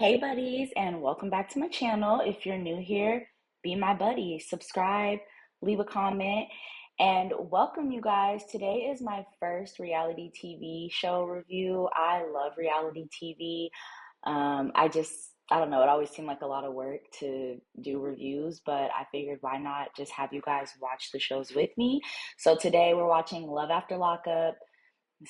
Hey buddies, and welcome back to my channel. If you're new here, be my buddy, subscribe, leave a comment, and welcome you guys. Today is my first reality TV show review. I love reality TV. I don't know, it always seemed like a lot of work to do reviews, but I figured why not just have you guys watch the shows with me. So today we're watching Love After Lockup.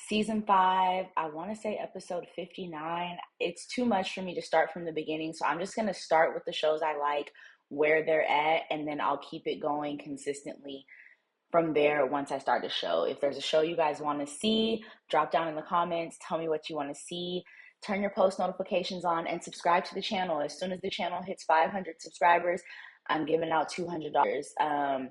Season 5, I want to say episode 59. It's too much for me to start from the beginning, so I'm just going to start with the shows I like, where they're at, and then I'll keep it going consistently from there once I start the show. If there's a show you guys want to see, drop down in the comments, tell me what you want to see. Turn your post notifications on and subscribe to the channel. As soon as the channel hits 500 subscribers, I'm giving out $200.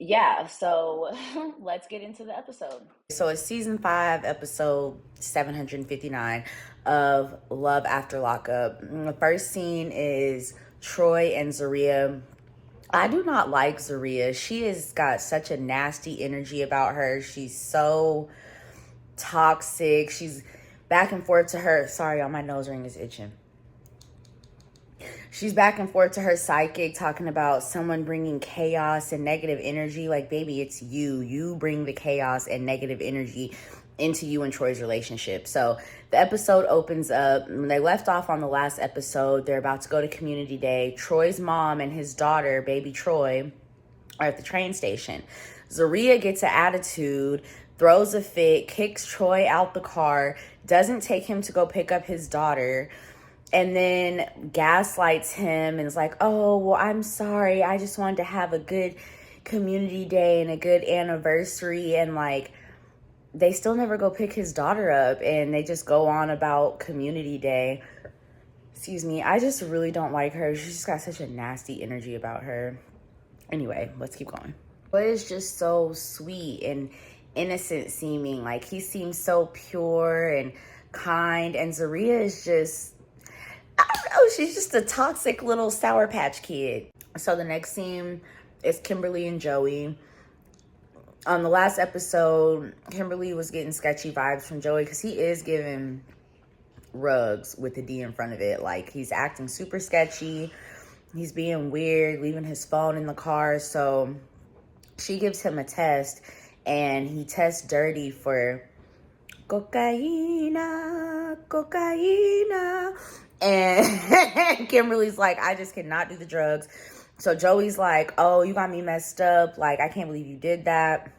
Yeah, so let's get into the episode. So it's season 5, episode 759 of Love After Lockup. The first scene is Troy and Zaria. I do not like Zaria. She has got such a nasty energy about her. She's so toxic. She's back and forth to her. Sorry, y'all, my nose ring is itching. She's back and forth to her psychic, talking about someone bringing chaos and negative energy. Like, baby, it's you. You bring the chaos and negative energy into you and Troy's relationship. So the episode opens up. They left off on the last episode. They're about to go to community day. Troy's mom and his daughter, baby Troy, are at the train station. Zaria gets an attitude, throws a fit, kicks Troy out the car, doesn't take him to go pick up his daughter, and then gaslights him and is like, oh, well, I'm sorry. I just wanted to have a good community day and a good anniversary. And like, they still never go pick his daughter up, and they just go on about community day. Excuse me. I just really don't like her. She's just got such a nasty energy about her. Anyway, let's keep going. But it's just so sweet and innocent seeming. Like, he seems so pure and kind, and Zaria is just, I don't know, she's just a toxic little Sour Patch Kid. So the next scene is Kimberly and Joey. On the last episode, Kimberly was getting sketchy vibes from Joey because he is giving rugs with the D in front of it. Like, he's acting super sketchy. He's being weird, leaving his phone in the car. So she gives him a test, and he tests dirty for cocaina, cocaina. And Kimberly's like, I just cannot do the drugs. So Joey's like, oh, you got me messed up. Like, I can't believe you did that.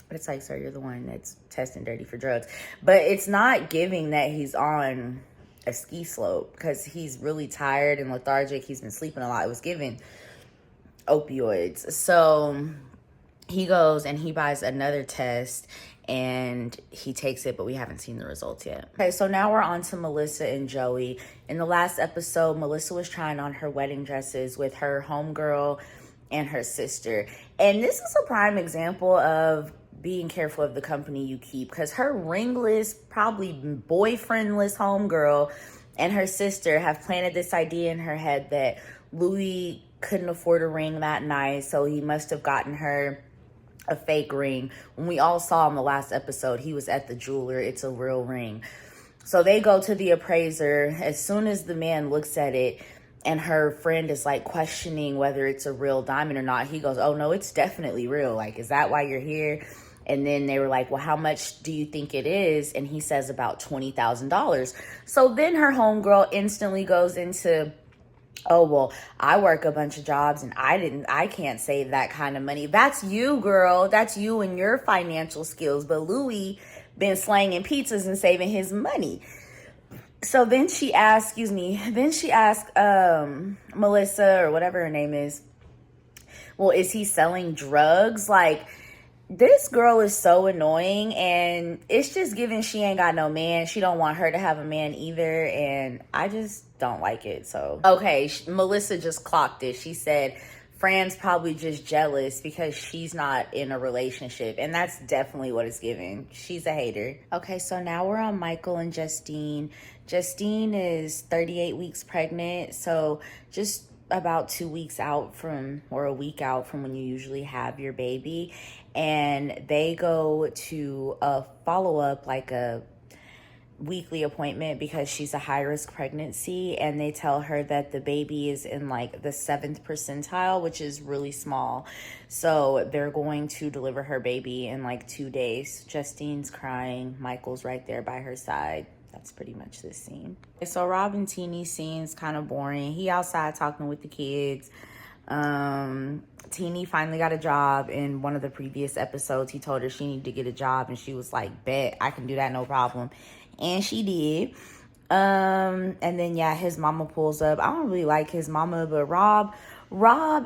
But it's like, sir, you're the one that's testing dirty for drugs. But it's not giving that he's on a ski slope, because he's really tired and lethargic. He's been sleeping a lot. It was giving opioids. So he goes and he buys another test, and he takes it, but we haven't seen the results yet. Okay, so now we're on to Melissa and Joey. In the last episode, Melissa was trying on her wedding dresses with her homegirl and her sister. And this is a prime example of being careful of the company you keep, because her ringless, probably boyfriendless homegirl and her sister have planted this idea in her head that Louis couldn't afford a ring that night, so he must have gotten her a fake ring. When we all saw in the last episode, he was at the jeweler. It's a real ring. So they go to the appraiser. As soon as the man looks at it and her friend is like questioning whether it's a real diamond or not, he goes, oh no, it's definitely real. Like, is that why you're here? And then they were like, well, how much do you think it is? And he says about $20,000. So then her homegirl instantly goes into, oh, well, I work a bunch of jobs and I can't save that kind of money. That's you, girl. That's you and your financial skills. But Louis been slanging pizzas and saving his money. So then she asked, Melissa, or whatever her name is, well, is he selling drugs? Like, this girl is so annoying, and it's just given she ain't got no man. She don't want her to have a man either, and I just don't like it. So, okay, Melissa just clocked it. She said, Fran's probably just jealous because she's not in a relationship, and that's definitely what it's given. She's a hater. Okay, so now we're on Michael and Justine. Justine is 38 weeks pregnant, so just about 2 weeks out from, or a week out from when you usually have your baby. And they go to a follow-up, like a weekly appointment because she's a high-risk pregnancy, and they tell her that the baby is in like the 7th percentile, which is really small. So they're going to deliver her baby in like 2 days. Justine's crying. Michael's right there by her side. That's pretty much this scene. So Rob and Teeny's scene's kind of boring. He outside talking with the kids. Teeny finally got a job. In one of the previous episodes, he told her she needed to get a job, and she was like, bet, I can do that, no problem. And she did. And then yeah, his mama pulls up. I don't really like his mama, but Rob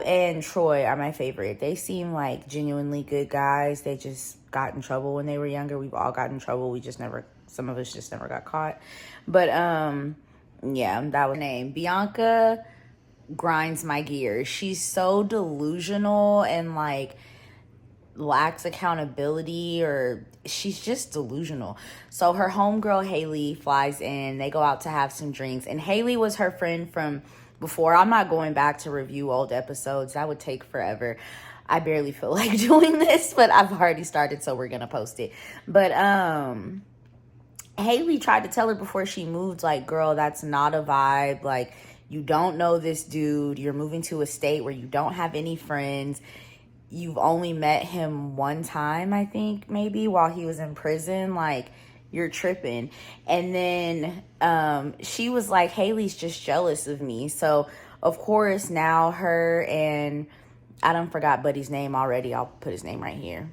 and Troy are my favorite. They seem like genuinely good guys. They just got in trouble when they were younger. We've all gotten in trouble. Some of us just never got caught. But yeah, that was her name. Bianca grinds my gears. She's so delusional and like lacks accountability, or she's just delusional. So her homegirl Haley flies in. They go out to have some drinks, and Haley was her friend from before. I'm not going back to review old episodes. That would take forever. I barely feel like doing this, but I've already started, so we're gonna post it. But Haley tried to tell her before she moved, like, girl, that's not a vibe. Like, you don't know this dude. You're moving to a state where you don't have any friends. You've only met him one time, I think, maybe, while he was in prison. Like, you're tripping. And then she was like, Haley's just jealous of me. So, of course, now her and, I done forgot Buddy's name already. I'll put his name right here.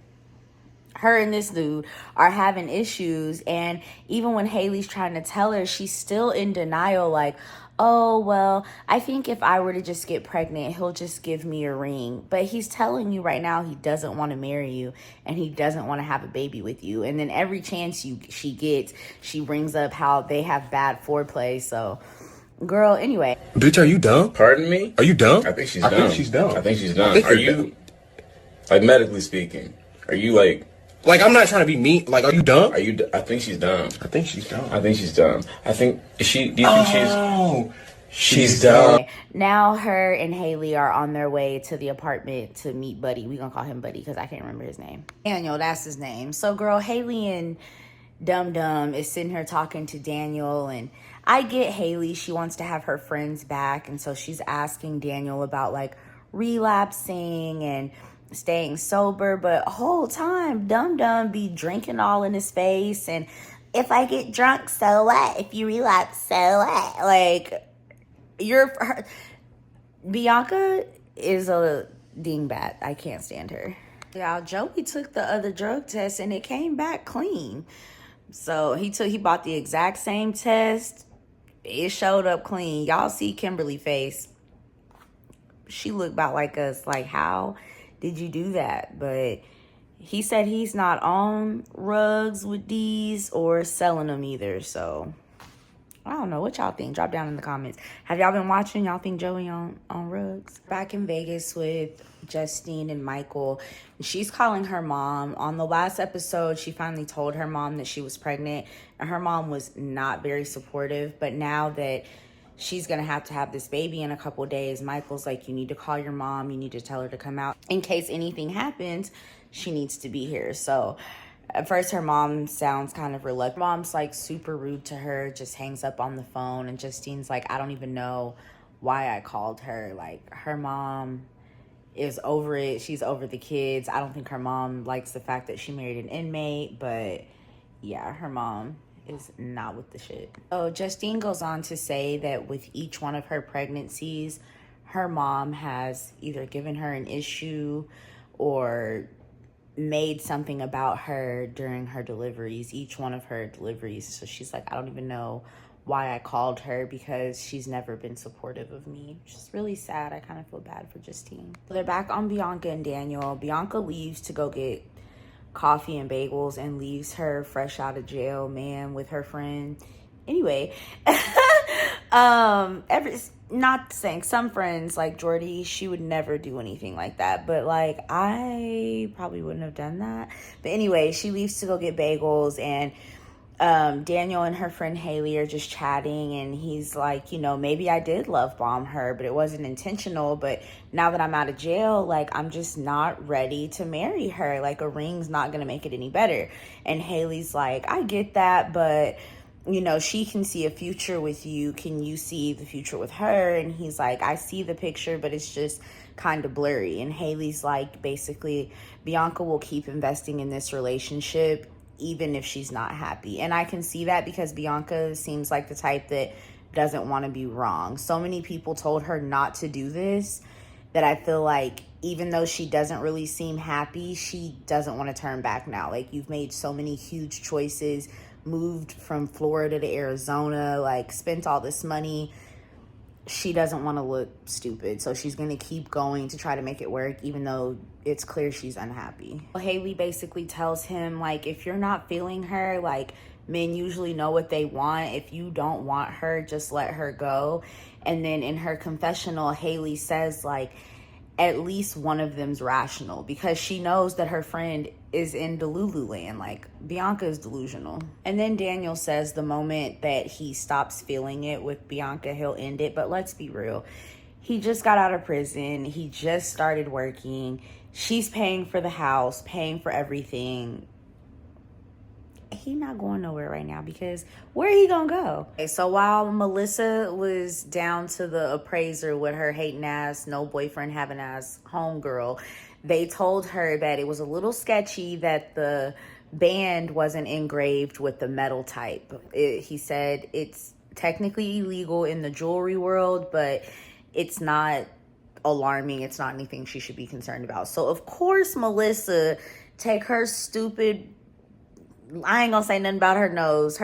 Her and this dude are having issues, and even when Haley's trying to tell her, she's still in denial, like, oh, well, I think if I were to just get pregnant, he'll just give me a ring. But he's telling you right now he doesn't want to marry you, and he doesn't want to have a baby with you. And then every chance she gets, she brings up how they have bad foreplay. So, girl, anyway. Bitch, are you dumb? Pardon me? Are you dumb? I think she's dumb. I think she's dumb. I think she's dumb. Are you, like, medically speaking, are you, like, I'm not trying to be mean. Like, are you dumb? I think she's dumb. I think she's dumb. I think she's dumb. Do you think she's dumb? Now her and Haley are on their way to the apartment to meet Buddy. We gonna call him Buddy because I can't remember his name. Daniel, that's his name. So, girl, Haley and Dum Dum is sitting here talking to Daniel, and I get Haley. She wants to have her friends back, and so she's asking Daniel about, like, relapsing and staying sober, but whole time Dum Dum be drinking all in his face, and if I get drunk, so what? If you relapse, so what? Like, Bianca is a dingbat. I can't stand her. Yeah, Joey took the other drug test and it came back clean. So he bought the exact same test. It showed up clean. Y'all see Kimberly face. She looked about like us, like, how did you do that? But he said he's not on rugs with these or selling them either. So I don't know what y'all think. Drop down in the comments. Have y'all been watching? Y'all think Joey on rugs? Back in Vegas with Justine and Michael. She's calling her mom. On the last episode, she finally told her mom that she was pregnant, and her mom was not very supportive. But now that she's gonna have to have this baby in a couple of days, Michael's like, you need to call your mom. You need to tell her to come out. In case anything happens, she needs to be here. So at first her mom sounds kind of reluctant. Mom's like super rude to her, just hangs up on the phone, and Justine's like, I don't even know why I called her. Like, her mom is over it. She's over the kids. I don't think her mom likes the fact that she married an inmate, but yeah, her mom is not with the shit. So Justine goes on to say that with each one of her pregnancies, her mom has either given her an issue or made something about her during her deliveries, each one of her deliveries. So she's like, I don't even know why I called her, because she's never been supportive of me. Which is really sad. I kind of feel bad for Justine. So they're back on Bianca and Daniel. Bianca leaves to go get coffee and bagels and leaves her fresh out of jail man with her friend. Anyway, not saying some friends like Jordy, she would never do anything like that, but like I probably wouldn't have done that. But anyway, she leaves to go get bagels, and Daniel and her friend Haley are just chatting, and he's like, you know, maybe I did love bomb her, but it wasn't intentional. But now that I'm out of jail, like, I'm just not ready to marry her. Like, a ring's not gonna make it any better. And Haley's like, I get that, but you know, she can see a future with you. Can you see the future with her? And he's like, I see the picture, but it's just kind of blurry. And Haley's like, basically, Bianca will keep investing in this relationship even if she's not happy. And I can see that because Bianca seems like the type that doesn't want to be wrong. So many people told her not to do this that I feel like even though she doesn't really seem happy, she doesn't want to turn back now. Like, you've made so many huge choices, moved from Florida to Arizona, like spent all this money. She doesn't want to look stupid, so she's going to keep going to try to make it work, even though it's clear she's unhappy. Haley basically tells him, like, if you're not feeling her, like, men usually know what they want. If you don't want her, just let her go. And then in her confessional, Haley says, like, at least one of them's rational, because she knows that her friend is in Delulu land. Like, Bianca is delusional. And then Daniel says the moment that he stops feeling it with Bianca, he'll end it. But let's be real. He just got out of prison. He just started working. She's paying for the house, paying for everything. He not going nowhere right now, because where he gonna go? Okay, so while Melissa was down to the appraiser with her hating ass, no boyfriend having ass homegirl, they told her that it was a little sketchy that the band wasn't engraved with the metal type. He said it's technically illegal in the jewelry world, but it's not alarming. It's not anything she should be concerned about. So of course Melissa take her stupid, I ain't gonna say nothing about her nose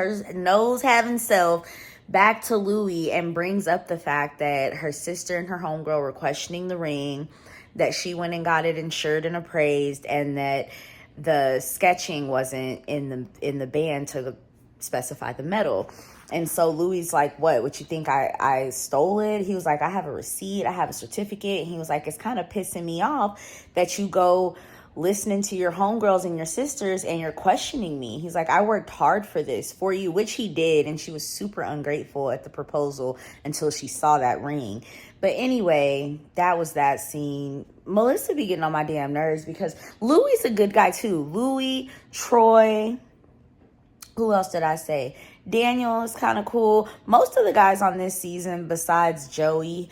having self, back to Louis and brings up the fact that her sister and her homegirl were questioning the ring, that she went and got it insured and appraised, and that the sketching wasn't in the band to specify the metal. And so Louis like, what you think I stole it? He was like, I have a receipt, I have a certificate. And he was like, it's kind of pissing me off that you go listening to your homegirls and your sisters and you're questioning me. He's like, I worked hard for this for you, which he did. And she was super ungrateful at the proposal until she saw that ring. But anyway, that was that scene. Melissa be getting on my damn nerves because Louis a good guy too. Louis, Troy, who else did I say? Daniel is kind of cool. Most of the guys on this season, besides Joey,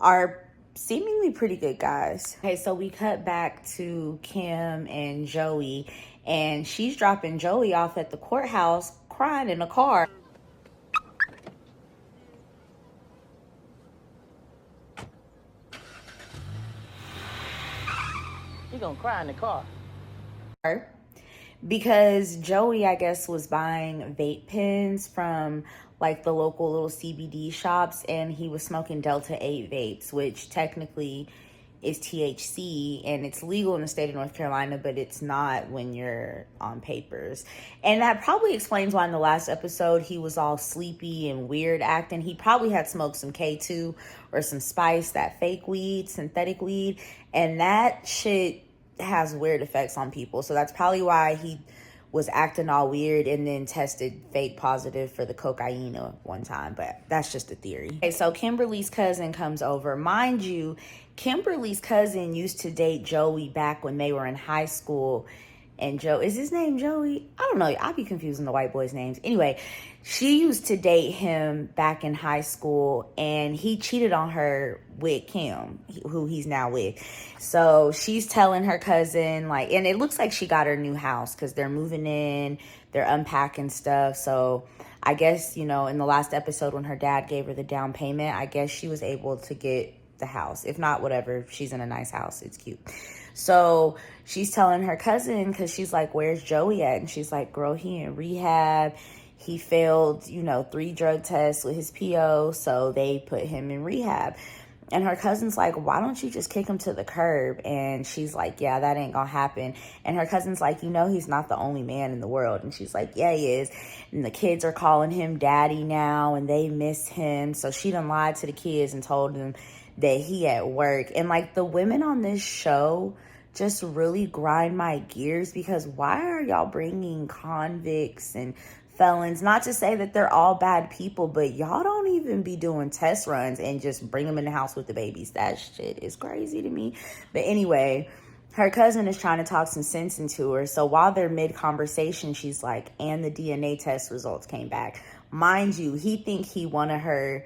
are seemingly pretty good guys. Okay, so we cut back to Kim and Joey, and she's dropping Joey off at the courthouse crying in a car. You gonna cry in the car? Because Joey, I guess, was buying vape pens from like the local little CBD shops, and he was smoking Delta 8 vapes, which technically is THC, and it's legal in the state of North Carolina, but it's not when you're on papers. And that probably explains why in the last episode he was all sleepy and weird acting. He probably had smoked some K2 or some Spice, that fake weed, synthetic weed, and that shit has weird effects on people. So that's probably why he was acting all weird and then tested fake positive for the cocaine one time. But that's just a theory. Okay, so Kimberly's cousin comes over. Mind you, Kimberly's cousin used to date Joey back when they were in high school. And Joe, is his name Joey? I don't know. I be confusing the white boys' names. Anyway, she used to date him back in high school, and he cheated on her with Kim, who he's now with. So she's telling her cousin, like, and it looks like she got her new house because they're moving in, they're unpacking stuff. So I guess, you know, in the last episode when her dad gave her the down payment, I guess she was able to get the house. If not, whatever, she's in a nice house. It's cute. So she's telling her cousin, because she's like, where's Joey at? And she's like, girl, he in rehab. He failed, 3 drug tests with his PO, so they put him in rehab. And her cousin's like, why don't you just kick him to the curb? And she's like, yeah, that ain't gonna happen. And her cousin's like, he's not the only man in the world. And she's like, yeah, he is. And the kids are calling him daddy now, and they miss him. So she done lied to the kids and told them that he at work. And like, the women on this show just really grind my gears, because why are y'all bringing convicts and felons? Not to say that they're all bad people, but y'all don't even be doing test runs and just bring them in the house with the babies. That shit is crazy to me. But anyway, her cousin is trying to talk some sense into her. So while they're mid-conversation, she's like, and the DNA test results came back. mind you, he think he wanted her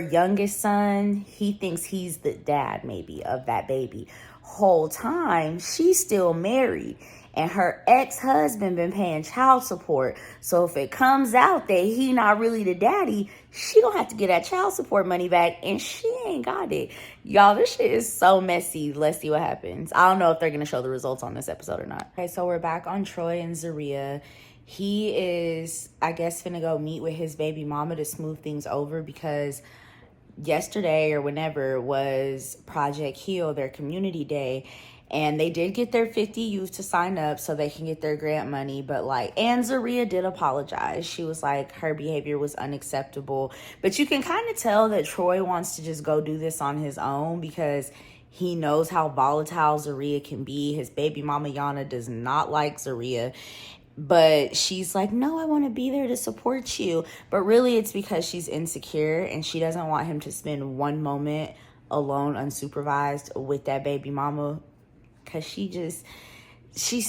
youngest son. He thinks he's the dad maybe of that baby. Whole time she's still married, and her ex-husband been paying child support. So if it comes out that he not really the daddy, she gonna have to get that child support money back, and she ain't got it. Y'all, this shit is so messy. Let's see what happens. I don't know if they're gonna show the results on this episode or not. Okay, so we're back on Troy and Zaria. He is, I guess, finna go meet with his baby mama to smooth things over, because yesterday or whenever was Project Heal, their community day, and they did get their 50 youth to sign up so they can get their grant money. But and Zaria did apologize. She was like, her behavior was unacceptable. But you can kind of tell that Troy wants to just go do this on his own, because he knows how volatile Zaria can be. His baby mama Yana does not like Zaria. But she's like, no, I want to be there to support you. But really, it's because she's insecure, and she doesn't want him to spend one moment alone, unsupervised with that baby mama, because she's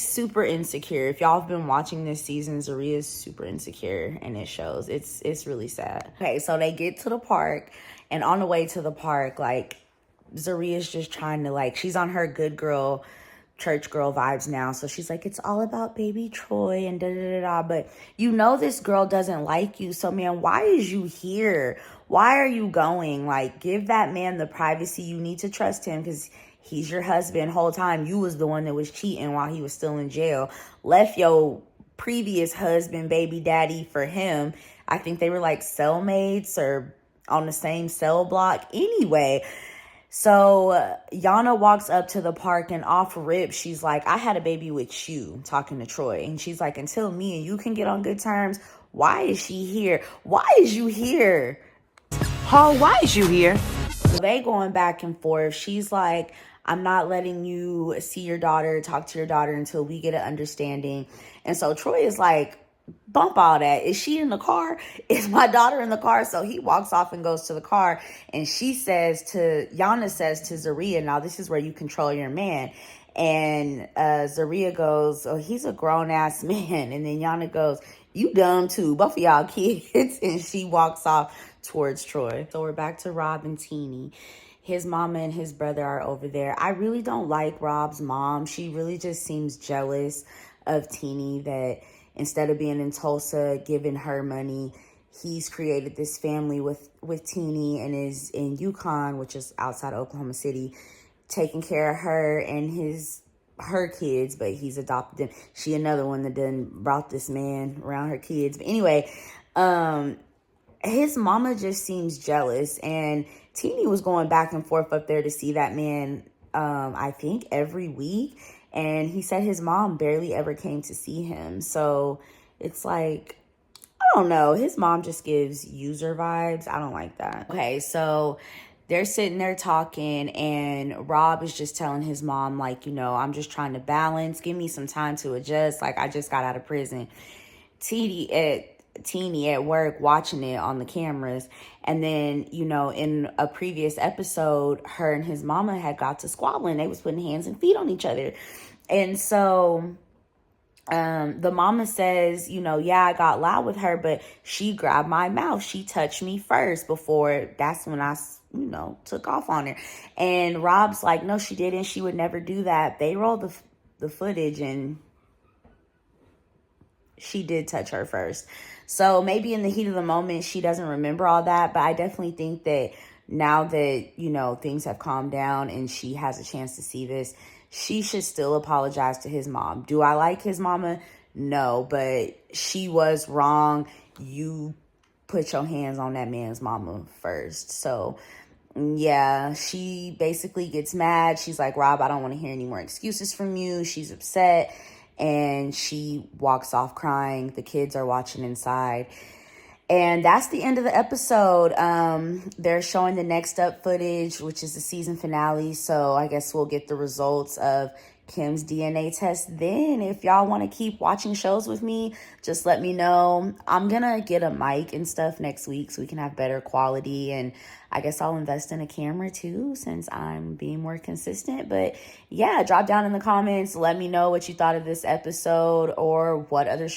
super insecure. If y'all have been watching this season, Zaria is super insecure, and it shows. It's really sad. Okay, so they get to the park, and on the way to the park, like, Zaria's just trying to, like, she's on her good girl, church girl vibes now. So she's like, it's all about baby Troy and da-da-da-da. But you know this girl doesn't like you. So, man, why is you here? Why are you going? Like, give that man the privacy. You need to trust him, because he's your husband. Whole time you was the one that was cheating while he was still in jail. Left your previous husband, baby daddy, for him. I think they were like cellmates or on the same cell block. Anyway, so Yana walks up to the park, and off rip, she's like, I had a baby with you, talking to Troy. And she's like, until me and you can get on good terms, why is she here? Why is you here? Paul, why is you here? So they going back and forth. She's like, I'm not letting you see your daughter, talk to your daughter until we get an understanding. And so Troy is like, bump all that. Is she in the car? Is my daughter in the car? So he walks off and goes to the car, and Yana says to Zaria, now this is where you control your man. And Zaria goes, oh, he's a grown-ass man. And then Yana goes, you dumb too, both of y'all kids. And she walks off towards Troy. So we're back to Rob and Teenie. His mama and his brother are over there. I really don't like Rob's mom. She really just seems jealous of Teenie, that instead of being in Tulsa, giving her money, he's created this family with Teenie and is in Yukon, which is outside Oklahoma City, taking care of her and her kids, but he's adopted them. She another one that done brought this man around her kids. But anyway, his mama just seems jealous, and Teenie was going back and forth up there to see that man, I think every week. And he said his mom barely ever came to see him. So it's like, I don't know. His mom just gives user vibes. I don't like that. Okay, so they're sitting there talking, and Rob is just telling his mom, like, I'm just trying to balance. Give me some time to adjust. Like, I just got out of prison. Teenie at work watching it on the cameras. And then, in a previous episode, her and his mama had got to squabbling. They was putting hands and feet on each other. And so the mama says, yeah, I got loud with her, but she grabbed my mouth. She touched me first before that's when I, took off on her. And Rob's like, no, she didn't. She would never do that. They rolled the footage, and she did touch her first. So maybe in the heat of the moment, she doesn't remember all that. But I definitely think that now that, things have calmed down and she has a chance to see this, she should still apologize to his mom. Do I like his mama? No, but she was wrong. You put your hands on that man's mama first. So, yeah, she basically gets mad. She's like, Rob, I don't want to hear any more excuses from you. She's upset. And she walks off crying. The kids are watching inside. And that's the end of the episode. They're showing the next up footage, which is the season finale. So I guess we'll get the results of Kim's DNA test then. If y'all want to keep watching shows with me, just let me know. I'm going to get a mic and stuff next week so we can have better quality. And I guess I'll invest in a camera too, since I'm being more consistent. But yeah, drop down in the comments. Let me know what you thought of this episode, or what other